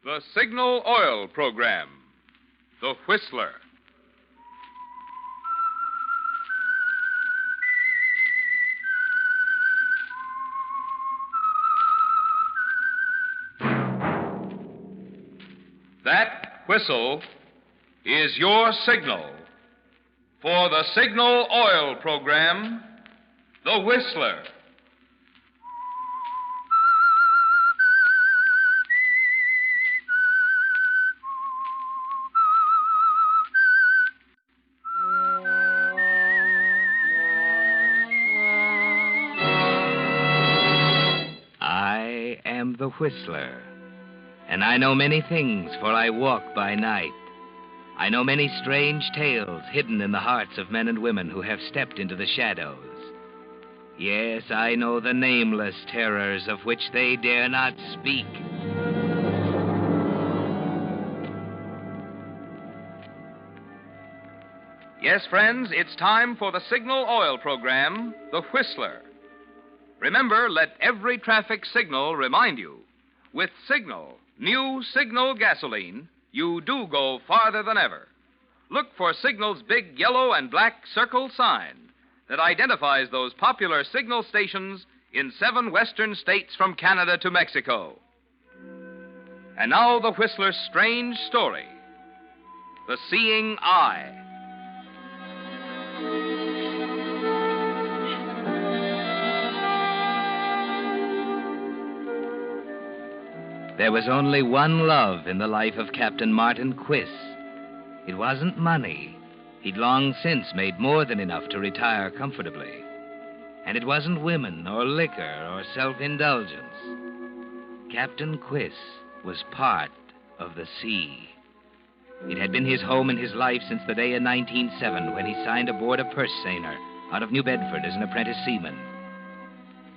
The Signal Oil Program. The Whistler. That whistle is your signal for the Signal Oil Program, The Whistler. I am the Whistler, and I know many things, for I walk by night. I know many strange tales hidden in the hearts of men and women who have stepped into the shadows. Yes, I know the nameless terrors of which they dare not speak. Yes, friends, it's time for the Signal Oil Program, The Whistler. Remember, let every traffic signal remind you. With Signal, new Signal gasoline, you do go farther than ever. Look for Signal's big yellow and black circle sign that identifies those popular signal stations in 7 western states from Canada to Mexico. And now the Whistler's strange story, The Seeing Eye. There was only one love in the life of Captain Martin Quiss. It wasn't money. He'd long since made more than enough to retire comfortably. And it wasn't women or liquor or self-indulgence. Captain Quiss was part of the sea. It had been his home and his life since the day in 1907 when he signed aboard a purse-seiner out of New Bedford as an apprentice seaman.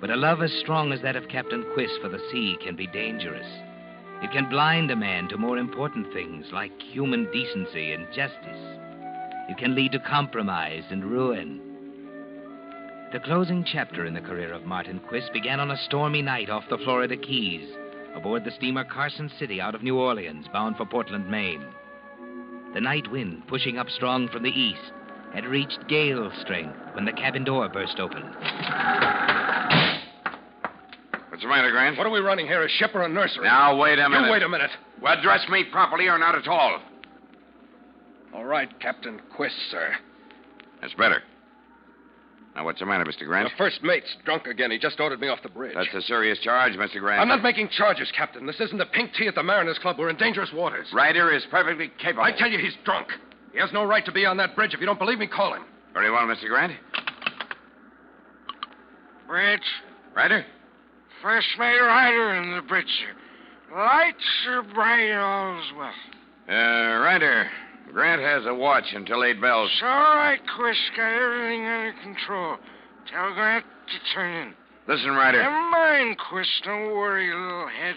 But a love as strong as that of Captain Quiss for the sea can be dangerous. It can blind a man to more important things like human decency and justice. It can lead to compromise and ruin. The closing chapter in the career of Martin Quiss began on a stormy night off the Florida Keys, aboard the steamer Carson City out of New Orleans, bound for Portland, Maine. The night wind, pushing up strong from the east, had reached gale strength when the cabin door burst open. What's the matter, Grant? What are we running here, a ship or a nursery? Now, wait a minute. You wait a minute. Well, address me properly or not at all. All right, Captain Quiss, sir. That's better. Now, what's the matter, Mr. Grant? The first mate's drunk again. He just ordered me off the bridge. That's a serious charge, Mr. Grant. I'm not making charges, Captain. This isn't the pink tea at the Mariners Club. We're in dangerous waters. Ryder is perfectly capable. I tell you, he's drunk. He has no right to be on that bridge. If you don't believe me, call him. Very well, Mr. Grant. Bridge. Ryder? First mate Ryder in the bridge, sir. Lights are bright, all's well. Ryder, Grant has a watch until 8 bells. It's all right, Quiss. Got everything under control. Tell Grant to turn in. Listen, Ryder. Never mind, Quiss. Don't worry, little head.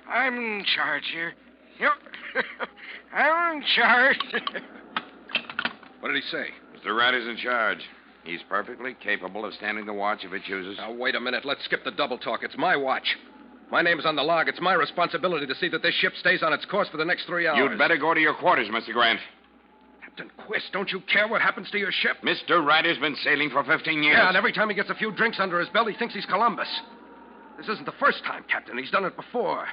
I'm in charge here. Yep. I'm in charge. What did he say? Mr. Ryder's in charge. He's perfectly capable of standing the watch if he chooses. Now, wait a minute. Let's skip the double talk. It's my watch. My name's on the log. It's my responsibility to see that this ship stays on its course for the next 3 hours. You'd better go to your quarters, Mr. Grant. Captain Quiss, don't you care what happens to your ship? Mr. Ryder's been sailing for 15 years. Yeah, and every time he gets a few drinks under his belt, he thinks he's Columbus. This isn't the first time, Captain. He's done it before.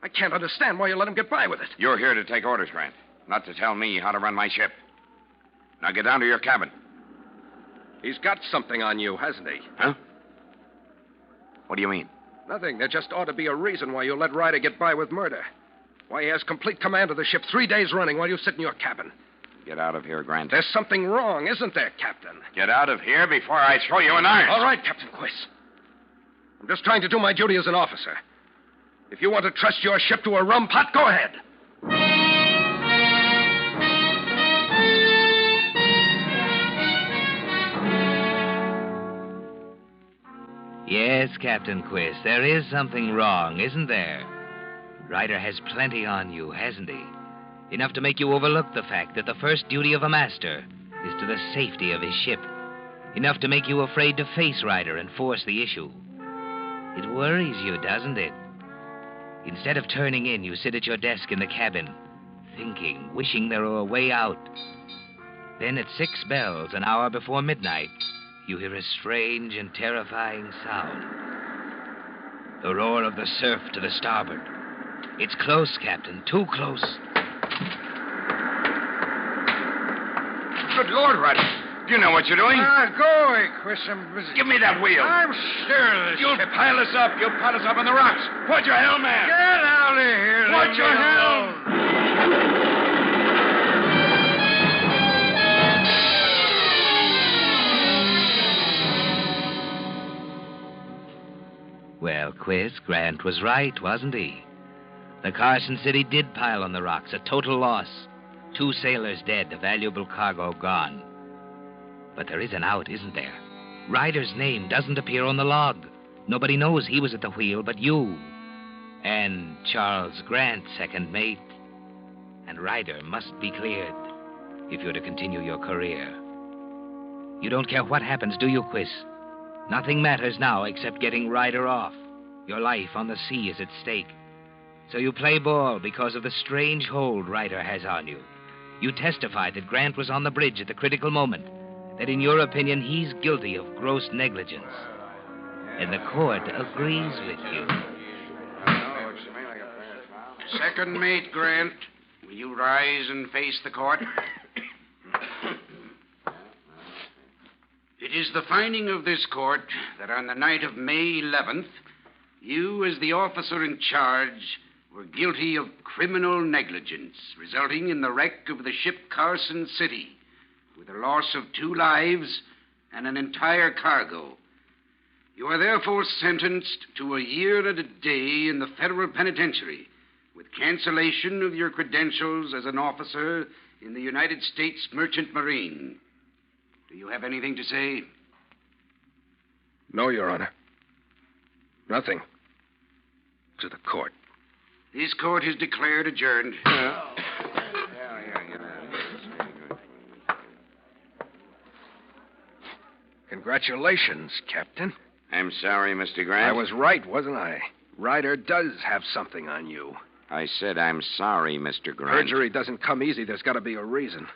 I can't understand why you let him get by with it. You're here to take orders, Grant, not to tell me how to run my ship. Now get down to your cabin. He's got something on you, hasn't he? Huh? What do you mean? Nothing. There just ought to be a reason why you let Ryder get by with murder. Why he has complete command of the ship 3 days running while you sit in your cabin. Get out of here, Grant. There's something wrong, isn't there, Captain? Get out of here before I throw you an iron. All right, Captain Quiss. I'm just trying to do my duty as an officer. If you want to trust your ship to a rum pot, go ahead. Yes, Captain Quiss, there is something wrong, isn't there? Ryder has plenty on you, hasn't he? Enough to make you overlook the fact that the first duty of a master is to the safety of his ship. Enough to make you afraid to face Ryder and force the issue. It worries you, doesn't it? Instead of turning in, you sit at your desk in the cabin, thinking, wishing there were a way out. Then at 6 bells, an hour before midnight, you hear a strange and terrifying sound. The roar of the surf to the starboard. It's close, Captain, too close. Good Lord, Ryder. Do you know what you're doing? Go away, Chris. I'm busy. Give me that wheel. I'm sure this You'll ship... pile us up. You'll pile us up on the rocks. Watch your helm, man. Get out of here. Watch Leave your me helm. alone. Well, Quiz, Grant was right, wasn't he? The Carson City did pile on the rocks, a total loss. 2 sailors dead, a valuable cargo gone. But there is an out, isn't there? Ryder's name doesn't appear on the log. Nobody knows he was at the wheel but you. And Charles Grant, second mate. And Ryder must be cleared if you're to continue your career. You don't care what happens, do you, Quiz? Nothing matters now except getting Ryder off. Your life on the sea is at stake. So you play ball because of the strange hold Ryder has on you. You testify that Grant was on the bridge at the critical moment, that in your opinion he's guilty of gross negligence. And the court agrees with you. Second mate, Grant, will you rise and face the court? It is the finding of this court that on the night of May 11th, you, as the officer in charge, were guilty of criminal negligence, resulting in the wreck of the ship Carson City, with the loss of 2 lives and an entire cargo. You are therefore sentenced to a year and a day in the federal penitentiary, with cancellation of your credentials as an officer in the United States Merchant Marine. Do you have anything to say? No, Your Honor. Nothing. To the court. This court is declared adjourned. Congratulations, Captain. I'm sorry, Mr. Grant. I was right, wasn't I? Ryder does have something on you. I said I'm sorry, Mr. Grant. Perjury doesn't come easy. There's got to be a reason.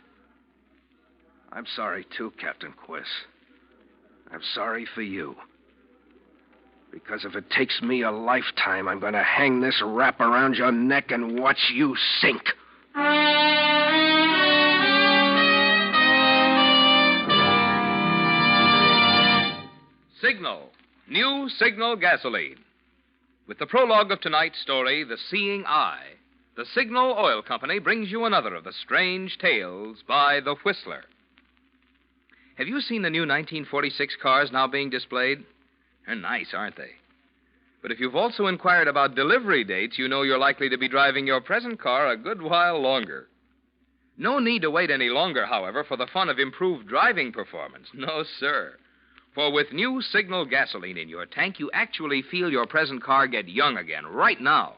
I'm sorry, too, Captain Quiss. I'm sorry for you. Because if it takes me a lifetime, I'm going to hang this wrap around your neck and watch you sink. Signal. New Signal gasoline. With the prologue of tonight's story, The Seeing Eye, the Signal Oil Company brings you another of the strange tales by The Whistler. Have you seen the new 1946 cars now being displayed? They're nice, aren't they? But if you've also inquired about delivery dates, you know you're likely to be driving your present car a good while longer. No need to wait any longer, however, for the fun of improved driving performance. No, sir. For with new Signal gasoline in your tank, you actually feel your present car get young again right now.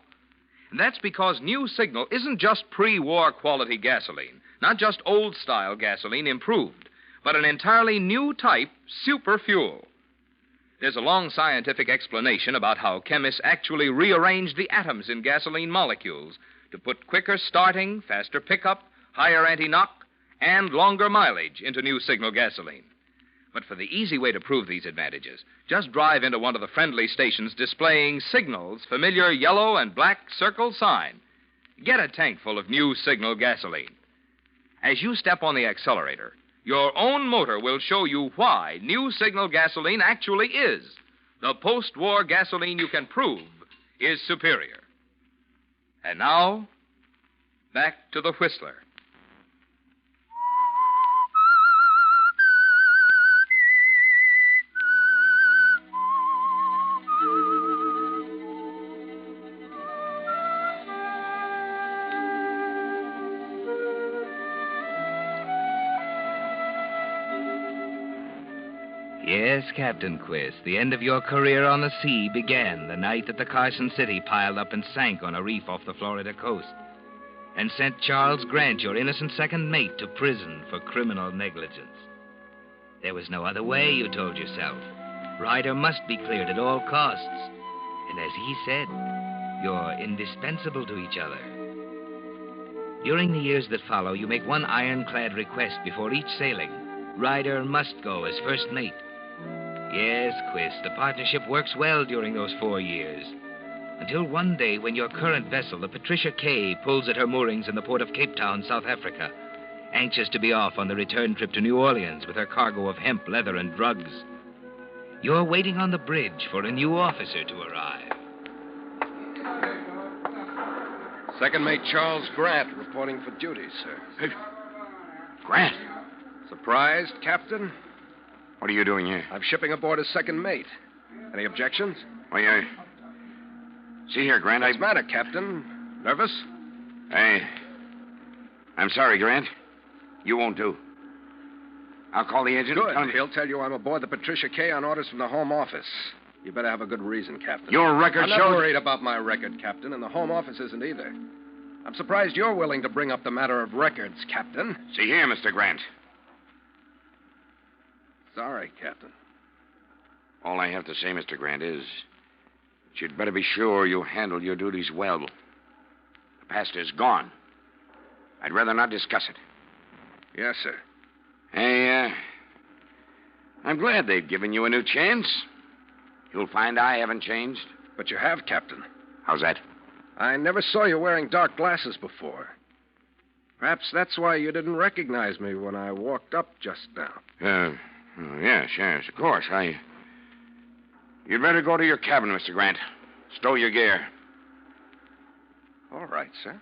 And that's because new Signal isn't just pre-war quality gasoline, not just old-style gasoline improved, but an entirely new type, super fuel. There's a long scientific explanation about how chemists actually rearranged the atoms in gasoline molecules to put quicker starting, faster pickup, higher anti-knock, and longer mileage into new Signal gasoline. But for the easy way to prove these advantages, just drive into one of the friendly stations displaying Signal's familiar yellow and black circle sign. Get a tank full of new Signal gasoline. As you step on the accelerator, your own motor will show you why new Signal gasoline actually is the post-war gasoline you can prove is superior. And now, back to the Whistler. Yes, Captain Quiss, the end of your career on the sea began the night that the Carson City piled up and sank on a reef off the Florida coast and sent Charles Grant, your innocent second mate, to prison for criminal negligence. There was no other way, you told yourself. Ryder must be cleared at all costs. And as he said, You're indispensable to each other. During the years that follow, you make one ironclad request before each sailing. Ryder must go as first mate. Yes, Quiz, the partnership works well during those 4 years. Until one day when your current vessel, the Patricia K, pulls at her moorings in the port of Cape Town, South Africa, anxious to be off on the return trip to New Orleans with her cargo of hemp, leather, and drugs. You're waiting on the bridge for a new officer to arrive. Second Mate Charles Grant reporting for duty, sir. Hey, Grant, Surprised, Captain? what are you doing here? I'm shipping aboard as second mate. Any objections? Well, see here, Grant, What's the matter, Captain? Nervous? I'm sorry, Grant. You won't do. I'll call the agent. Good. And He'll tell you I'm aboard the Patricia K on orders from the Home Office. You better have a good reason, Captain. Your record I'm not shows... worried about my record, Captain, and the Home Office isn't either. I'm surprised you're willing to bring up the matter of records, Captain. See here, Mr. Grant. Sorry, Captain. All I have to say, Mr. Grant, is that you'd better be sure you handle your duties well. The past is gone. I'd rather not discuss it. Yes, sir. I'm glad they've given you a new chance. You'll find I haven't changed. But you have, Captain. How's that? I never saw you wearing dark glasses before. Perhaps that's why you didn't recognize me when I walked up just now. Yes, of course. You'd better go to your cabin, Mr. Grant. Stow your gear. All right, sir.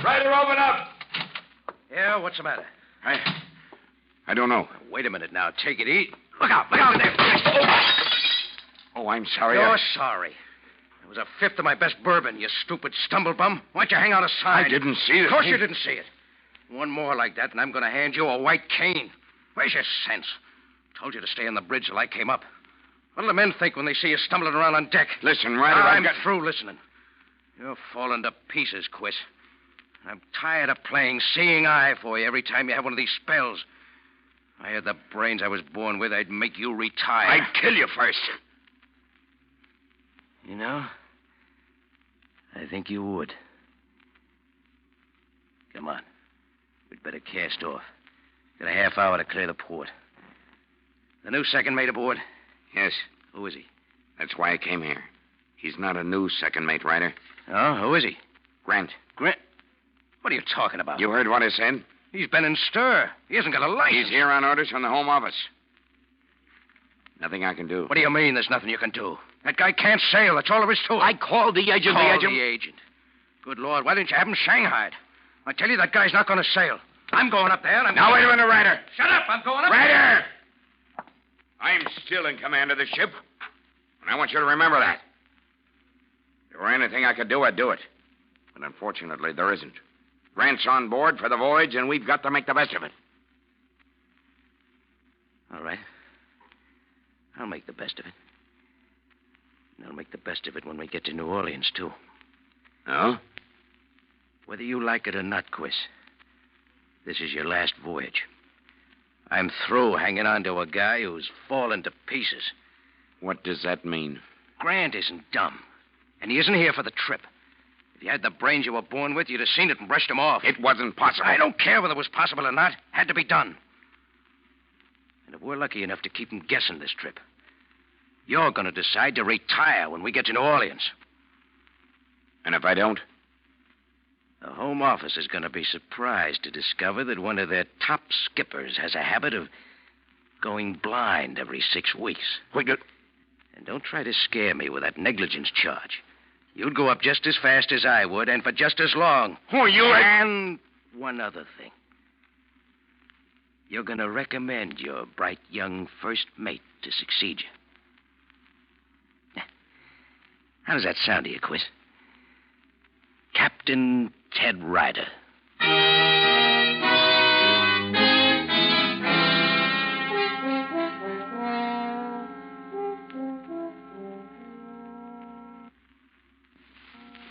Ryder, open up! Yeah, what's the matter? I don't know. Wait a minute now. Take it easy. Look out there. Oh, I'm sorry. You're sorry. It was a fifth of my best bourbon, you stupid stumblebum. Why'd you hang out a sign? I didn't see it. Of course you didn't see it. One more like that, and I'm going to hand you a white cane. Where's your sense? Told you to stay on the bridge till I came up. What'll the men think when they see you stumbling around on deck? Listen, Ryder, I'm through listening. You're falling to pieces, Quiz. I'm tired of playing seeing eye for you every time you have one of these spells. If I had the brains I was born with, I'd make you retire. I'd kill you first. You know, I think you would. Come on. We'd better cast off. Got a half hour to clear the port. The new second mate aboard? Yes. Who is he? That's why I came here. He's not a new second mate, Ryder. Oh, who is he? Grant. Grant? What are you talking about? You heard what I said? He's been in stir. He hasn't got a license. He's here on orders from the Home Office. Nothing I can do. What do you mean there's nothing you can do? That guy can't sail. That's all there is to it. I called the agent. Call the agent. Good Lord, why didn't you have him shanghaied? I tell you, that guy's not going to sail. I'm going up there. Now, wait a minute, Ryder. Shut up. I'm going up Ryder! I'm still in command of the ship. And I want you to remember that. If there were anything I could do, I'd do it. But unfortunately, there isn't. Grant's on board for the voyage, and we've got to make the best of it. All right. I'll make the best of it. And I'll make the best of it when we get to New Orleans, too. Oh? Whether you like it or not, Quiz, this is your last voyage. I'm through hanging on to a guy who's fallen to pieces. What does that mean? Grant isn't dumb. And he isn't here for the trip. If you had the brains you were born with, you'd have seen it and brushed him off. It wasn't possible. I don't care whether it was possible or not. Had to be done. And if we're lucky enough to keep him guessing this trip, you're going to decide to retire when we get to New Orleans. And if I don't? The Home Office is going to be surprised to discover that one of their top skippers has a habit of going blind every 6 weeks. Wait, And don't try to scare me with that negligence charge. You'd go up just as fast as I would, and for just as long. Who are you? And one other thing. You're going to recommend your bright young first mate to succeed you. How does that sound to you, Quiz? Captain Ted Ryder.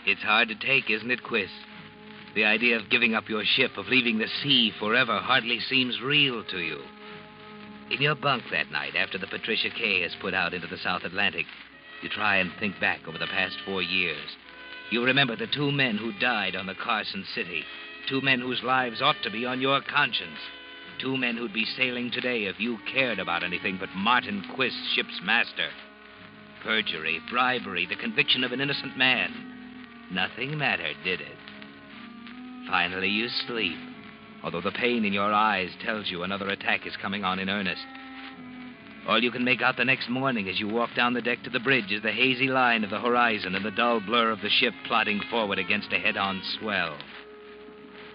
It's hard to take, isn't it, Quiz? The idea of giving up your ship, of leaving the sea forever, hardly seems real to you. In your bunk that night, after the Patricia K has put out into the South Atlantic, you try and think back over the past 4 years. You remember the 2 men who died on the Carson City. 2 men whose lives ought to be on your conscience. 2 men who'd be sailing today if you cared about anything but Martin Quist, ship's master. Perjury, bribery, the conviction of an innocent man. Nothing mattered, did it? Finally, you sleep, although the pain in your eyes tells you another attack is coming on in earnest. All you can make out the next morning as you walk down the deck to the bridge is the hazy line of the horizon and the dull blur of the ship plodding forward against a head-on swell.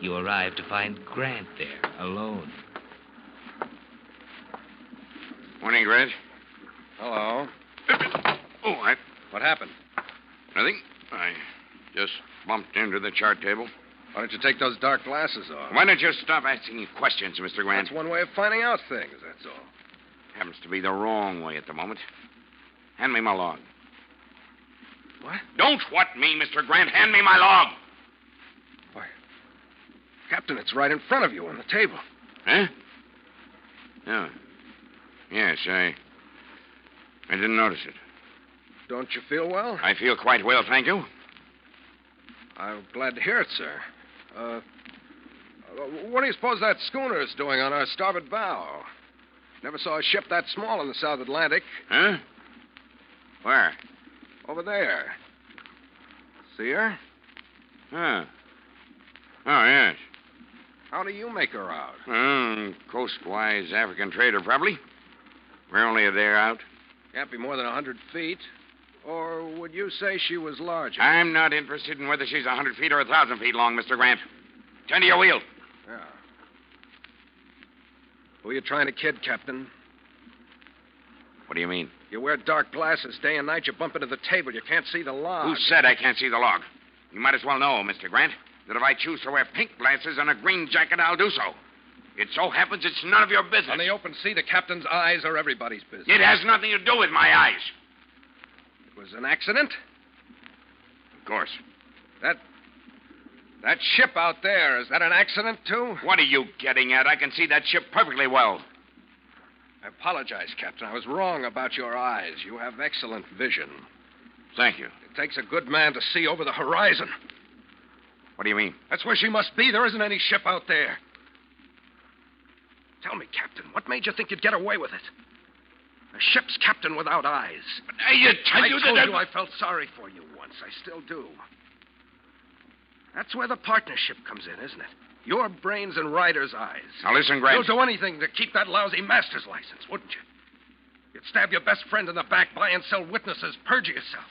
You arrive to find Grant there, alone. Morning, Grant. Hello. What happened? Nothing. I just bumped into the chart table. Why don't you take those dark glasses off? Why don't you stop asking me questions, Mr. Grant? That's one way of finding out things, that's all. Happens to be the wrong way at the moment. Hand me my log. What? Don't what me, Mr. Grant. Hand me my log. Why, Captain, it's right in front of you on the table. Huh? Oh. Yes, I didn't notice it. Don't you feel well? I feel quite well, thank you. I'm glad to hear it, sir. What do you suppose that schooner is doing on our starboard bow? Never saw a ship that small in the South Atlantic. Huh? Where? Over there. See her? Huh. Oh, yes. How do you make her out? Coastwise African trader, probably. We're only a day out. Can't be more than 100 feet. Or would you say she was larger? I'm not interested in whether she's 100 feet or 1,000 feet long, Mr. Grant. Turn to your wheel. Yeah. Who are you trying to kid, Captain? What do you mean? You wear dark glasses day and night. You bump into the table. You can't see the log. Who said I can't see the log? You might as well know, Mr. Grant, that if I choose to wear pink glasses and a green jacket, I'll do so. It so happens it's none of your business. On the open sea, the captain's eyes are everybody's business. It has nothing to do with my eyes. It was an accident? Of course. That ship out there, is that an accident, too? What are you getting at? I can see that ship perfectly well. I apologize, Captain. I was wrong about your eyes. You have excellent vision. Thank you. It takes a good man to see over the horizon. What do you mean? That's where she must be. There isn't any ship out there. Tell me, Captain, what made you think you'd get away with it? A ship's captain without eyes. But I told you I felt sorry for you once. I still do. That's where the partnership comes in, isn't it? Your brains and Ryder's eyes. Now listen, Grant. You'll do anything to keep that lousy master's license, wouldn't you? You'd stab your best friend in the back, buy and sell witnesses, perjure yourself.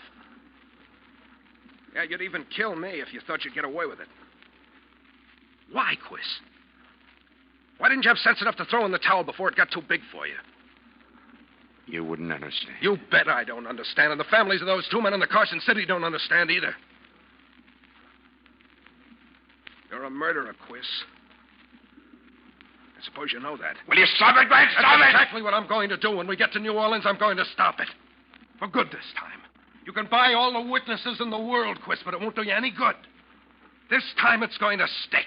Yeah, you'd even kill me if you thought you'd get away with it. Why, Quiz? Why didn't you have sense enough to throw in the towel before it got too big for you? You wouldn't understand. You bet I don't understand, and the families of those 2 men in the Carson City don't understand either. You're a murderer, Quiz. I suppose you know that. Will you stop it, Grant? Stop That's it! exactly what I'm going to do. When we get to New Orleans, I'm going to stop it. For good this time. You can buy all the witnesses in the world, Quiz, but it won't do you any good. This time it's going to stick.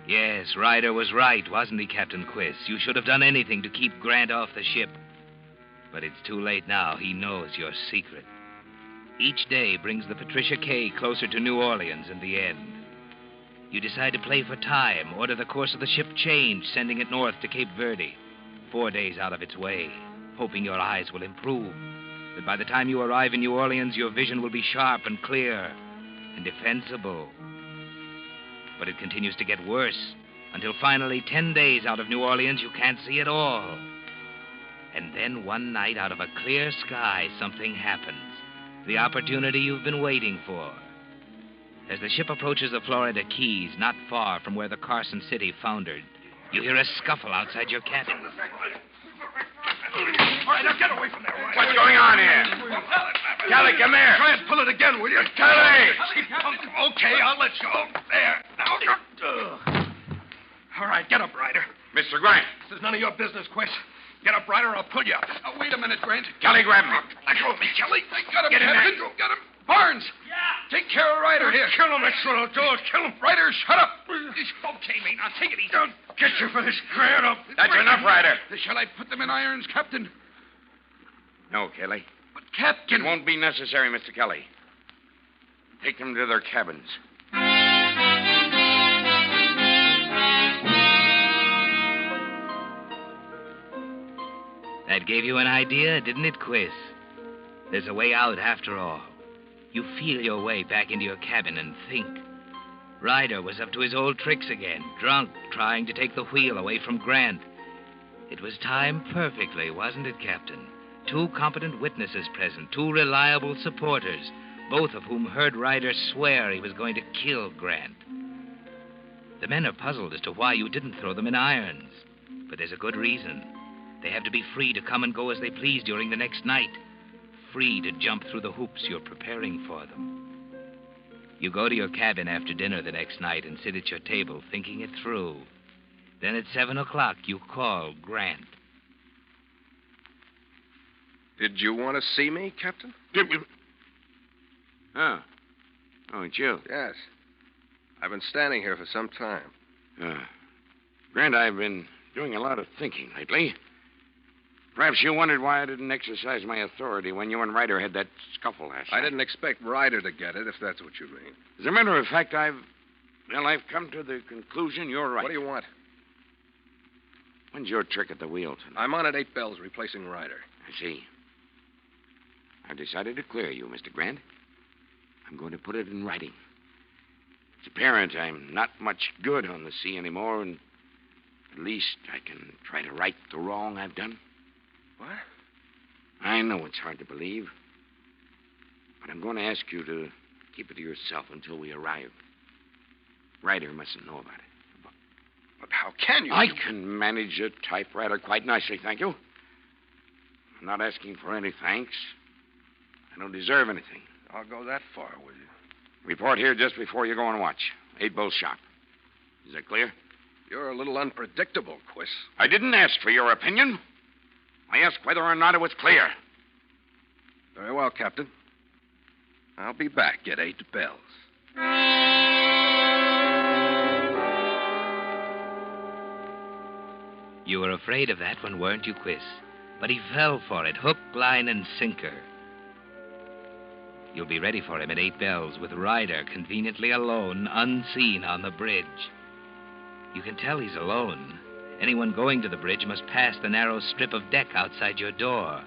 Yes, Ryder was right, wasn't he, Captain Quiz? You should have done anything to keep Grant off the ship. But it's too late now. He knows your secret. Each day brings the Patricia K closer to New Orleans in the end. You decide to play for time, order the course of the ship change, sending it north to Cape Verde, 4 days out of its way, hoping your eyes will improve, that by the time you arrive in New Orleans, your vision will be sharp and clear and defensible. But it continues to get worse, until finally 10 days out of New Orleans, you can't see at all. And then one night, out of a clear sky, something happens. The opportunity you've been waiting for. As the ship approaches the Florida Keys, not far from where the Carson City foundered, you hear a scuffle outside your cabin. All right, now get away from there. What's going on here? Kelly, come here. Try and pull it again, will you? Kelly! Okay, I'll let you go. There. Now. All right, get up, Ryder. Mr. Grant. This is none of your business, Quist. Get up, Ryder, or I'll pull you up. Wait a minute, Grant. Kelly, grab me. Let go of me, Kelly. I got him, Get in Captain. there. Got him. Barnes. Yeah. Take care of Ryder here. Kill him, that's what I'll do. I'll kill him. Ryder, shut up. Okay, mate. Now take it easy. Don't get you for this, Grant. That's enough, Ryder. Shall I put them in irons, Captain? No, Kelly. But, It Captain. won't be necessary, Mr. Kelly. Take them to their cabins. That gave you an idea, didn't it, Quiz? There's a way out after all. You feel your way back into your cabin and think. Ryder was up to his old tricks again, drunk, trying to take the wheel away from Grant. It was timed perfectly, wasn't it, Captain? 2 competent witnesses present, 2 reliable supporters, both of whom heard Ryder swear he was going to kill Grant. The men are puzzled as to why you didn't throw them in irons. But there's a good reason. They have to be free to come and go as they please during the next night. Free to jump through the hoops you're preparing for them. You go to your cabin after dinner the next night and sit at your table thinking it through. Then at 7 o'clock, you call Grant. Did you want to see me, Captain? Oh, it's you. Yes. I've been standing here for some time. Grant, I've been doing a lot of thinking lately. Perhaps you wondered why I didn't exercise my authority when you and Ryder had that scuffle last night. I didn't expect Ryder to get it, if that's what you mean. As a matter of fact, I've come to the conclusion you're right. What do you want? When's your trick at the wheel tonight? I'm on at 8 bells, replacing Ryder. I see. I've decided to clear you, Mr. Grant. I'm going to put it in writing. It's apparent I'm not much good on the sea anymore, and at least I can try to right the wrong I've done. What? I know it's hard to believe, but I'm going to ask you to keep it to yourself until we arrive. Ryder mustn't know about it. But how can you? I can manage a typewriter quite nicely, thank you. I'm not asking for any thanks. I don't deserve anything. I'll go that far with you. Report here just before you go on watch. 8 Bull Shop. Is that clear? You're a little unpredictable, Quiss. I didn't ask for your opinion. I asked whether or not it was clear. Very well, Captain. I'll be back at 8 bells. You were afraid of that one, weren't you, Quiz? But he fell for it, hook, line, and sinker. You'll be ready for him at 8 bells with Ryder conveniently alone, unseen on the bridge. You can tell he's alone. Anyone going to the bridge must pass the narrow strip of deck outside your door.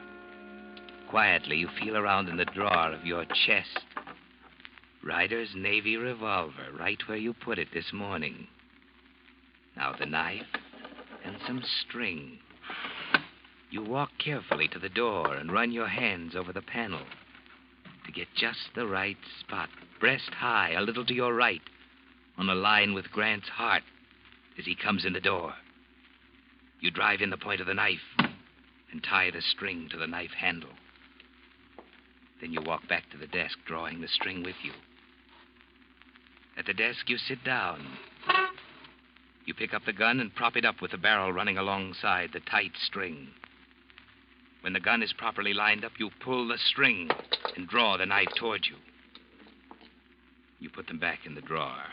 Quietly, you feel around in the drawer of your chest. Ryder's Navy revolver, right where you put it this morning. Now the knife and some string. You walk carefully to the door and run your hands over the panel to get just the right spot, breast high, a little to your right, on a line with Grant's heart as he comes in the door. You drive in the point of the knife and tie the string to the knife handle. Then you walk back to the desk, drawing the string with you. At the desk, you sit down. You pick up the gun and prop it up with the barrel running alongside the tight string. When the gun is properly lined up, you pull the string and draw the knife toward you. You put them back in the drawer.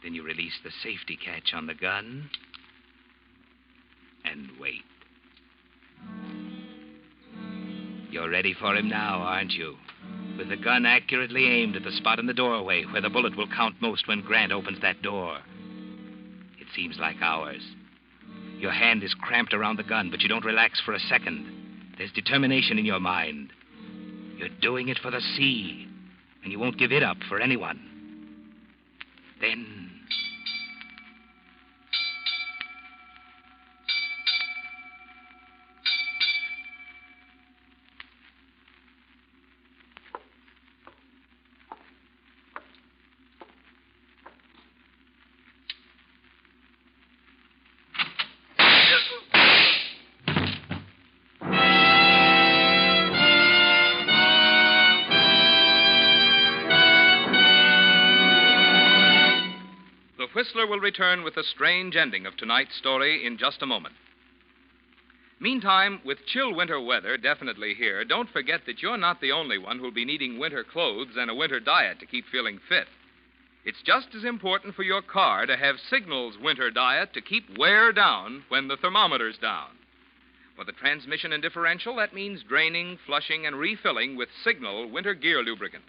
Then you release the safety catch on the gun and wait. You're ready for him now, aren't you? With the gun accurately aimed at the spot in the doorway where the bullet will count most when Grant opens that door. It seems like hours. Your hand is cramped around the gun, but you don't relax for a second. There's determination in your mind. You're doing it for the sea, and you won't give it up for anyone. Then Whistler will return with the strange ending of tonight's story in just a moment. Meantime, with chill winter weather definitely here, don't forget that you're not the only one who'll be needing winter clothes and a winter diet to keep feeling fit. It's just as important for your car to have Signal's winter diet to keep wear down when the thermometer's down. For the transmission and differential, that means draining, flushing, and refilling with Signal winter gear lubricant.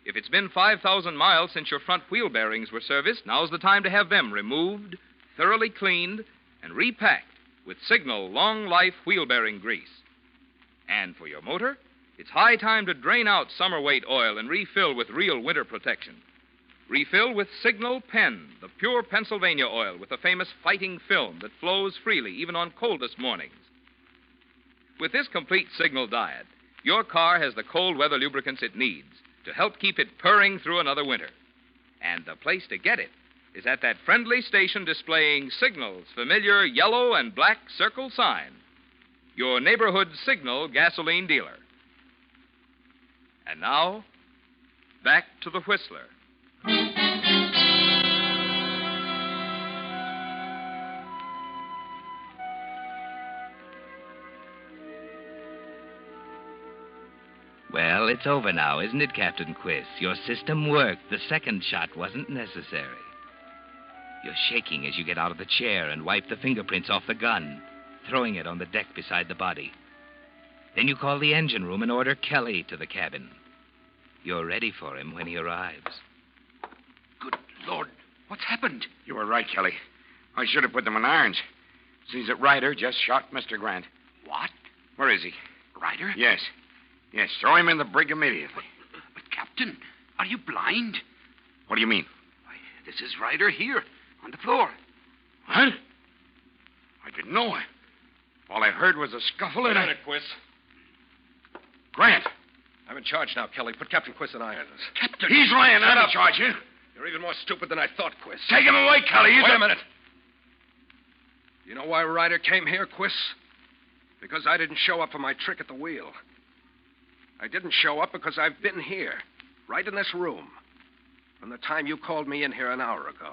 If it's been 5,000 miles since your front wheel bearings were serviced, now's the time to have them removed, thoroughly cleaned, and repacked with Signal long-life wheel bearing grease. And for your motor, it's high time to drain out summer weight oil and refill with real winter protection. Refill with Signal Pen, the pure Pennsylvania oil with the famous fighting film that flows freely even on coldest mornings. With this complete Signal diet, your car has the cold weather lubricants it needs to help keep it purring through another winter. And the place to get it is at that friendly station displaying Signal's familiar yellow and black circle sign, your neighborhood Signal gasoline dealer. And now, back to the Whistler. Well, it's over now, isn't it, Captain Quiss? Your system worked. The second shot wasn't necessary. You're shaking as you get out of the chair and wipe the fingerprints off the gun, throwing it on the deck beside the body. Then you call the engine room and order Kelly to the cabin. You're ready for him when he arrives. Good Lord, what's happened? You were right, Kelly. I should have put them in irons. Seems that Ryder just shot Mr. Grant. What? Where is he? Ryder? Yes. Yes, throw him in the brig immediately. But, Captain, are you blind? What do you mean? Why, this is Ryder here, on the floor. What? I didn't know it. All I heard was a scuffle and Get it, Quiss. Grant! I'm in charge now, Kelly. Put Captain Quiss in irons. Captain! He's lying. I'm in charge here. You're even more stupid than I thought, Quiss. Take him away, Kelly. Wait a minute. You know why Ryder came here, Quiss? Because I didn't show up for my trick at the wheel. I didn't show up because I've been here, right in this room, from the time you called me in here an hour ago.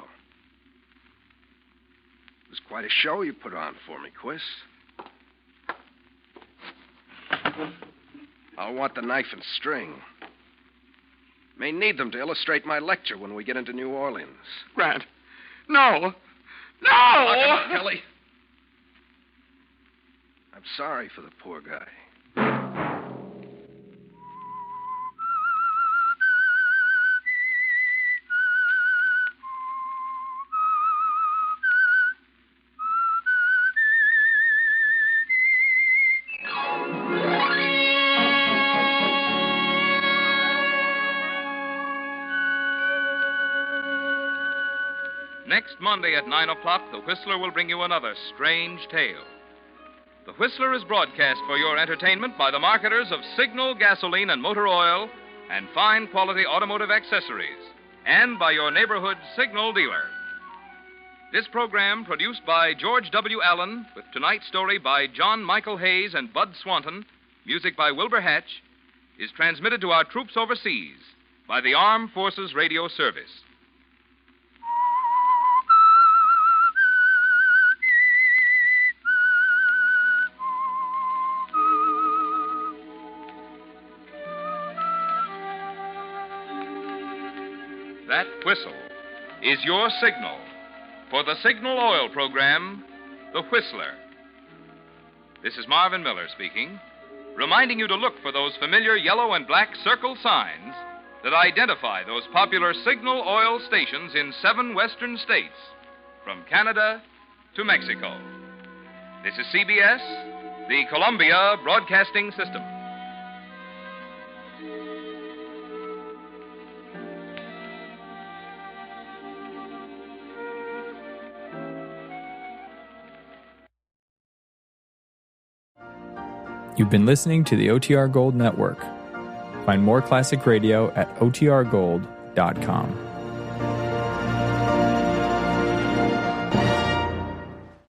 It was quite a show you put on for me, Quiss. I'll want the knife and string. May need them to illustrate my lecture when we get into New Orleans. Grant. No. No! Lock him up, Kelly. I'm sorry for the poor guy. Next Monday at 9 o'clock, the Whistler will bring you another strange tale. The Whistler is broadcast for your entertainment by the marketers of Signal gasoline and motor oil and fine quality automotive accessories, and by your neighborhood Signal dealer. This program, produced by George W. Allen, with tonight's story by John Michael Hayes and Bud Swanton, music by Wilbur Hatch, is transmitted to our troops overseas by the Armed Forces Radio Service. That whistle is your signal for the Signal Oil program, The Whistler. This is Marvin Miller speaking, reminding you to look for those familiar yellow and black circle signs that identify those popular Signal Oil stations in 7 western states, from Canada to Mexico. This is CBS, the Columbia Broadcasting System. You've been listening to the OTR Gold Network. Find more classic radio at otrgold.com.